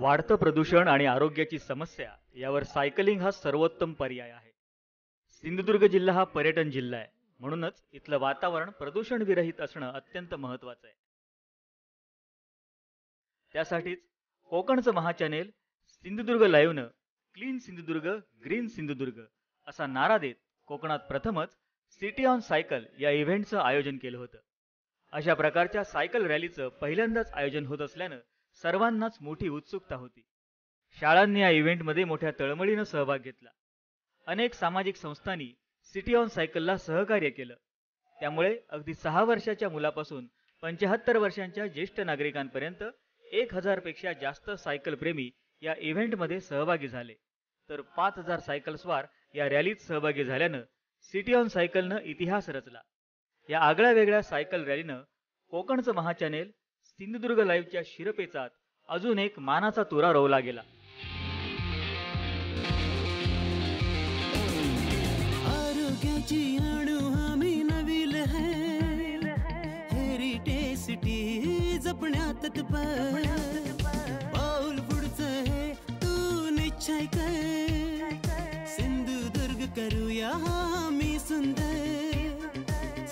वाढतं प्रदूषण आणि आरोग्याची समस्या यावर सायकलिंग हा सर्वोत्तम पर्याय आहे। सिंधुदुर्ग जिल्हा हा पर्यटन जिल्हा आहे, म्हणूनच इथलं वातावरण प्रदूषण विरहित असणं अत्यंत महत्त्वाचं आहे। त्यासाठीच कोकणचं महाचॅनेल सिंधुदुर्ग लाईव्हनं क्लीन सिंधुदुर्ग ग्रीन सिंधुदुर्ग असा नारा देत कोकणात प्रथमच सिटी ऑन सायकल या इव्हेंटचं आयोजन केलं होतं। अशा प्रकारच्या सायकल रॅलीचं पहिल्यांदाच आयोजन होत असल्यानं सर्वांनाच मोठी उत्सुकता होती। शाळांनी या इव्हेंटमध्ये मोठ्या तळमळीनं सहभाग घेतला। अनेक सामाजिक संस्थांनी सिटी ऑन सायकलला सहकार्य केलं। त्यामुळे अगदी 6 वर्षाच्या मुलापासून 75 वर्षांच्या ज्येष्ठ नागरिकांपर्यंत 1000 पेक्षा जास्त सायकल प्रेमी या इव्हेंटमध्ये सहभागी झाले। तर 5000 सायकल स्वार या रॅलीत सहभागी झाल्यानं सिटी ऑन सायकलनं इतिहास रचला। या आगळ्या वेगळ्या सायकल रॅलीनं कोकणचं महाचॅनेल सिंधुदुर्ग लाईव्हच्या शिरपेचात अजून एक मानाचा तुरा रोवला गेला। आरोग्याची अणू आम्ही नवील है, हेरिटेज सिटी जपण्यात तत्पर, पाऊल पुढचं है तू निश्चय कर, सिंधुदुर्ग करूया आम्ही सुंदर,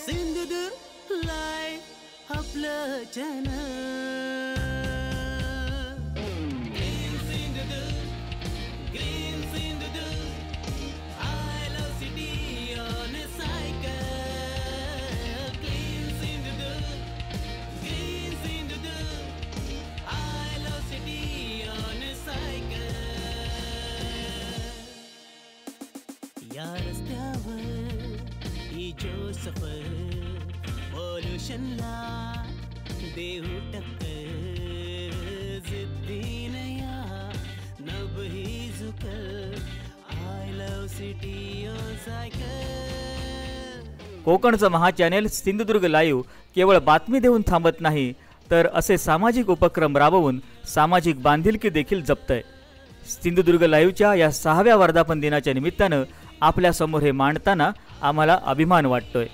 सिंधुदुर्ग लाईव्ह आपलं चॅनल। या रस्त्यावर ही जो सफर, पॉल्युशनला देऊ टक्कर, जिद्दीने या नभही झुकल, I love city on cycle. कोकणचं महाचॅनेल सिंधुदुर्ग लाईव्ह केवळ बातमी देऊन थांबत नाही, तर असे सामाजिक उपक्रम राबवून सामाजिक बांधिलकी देखील जपतंय। सिंधुदुर्ग लाईव्हच्या या 6व्या वर्धापन दिनाच्या निमित्तानं आपल्या समोर हे मांडताना आम्हाला अभिमान वाटतोय।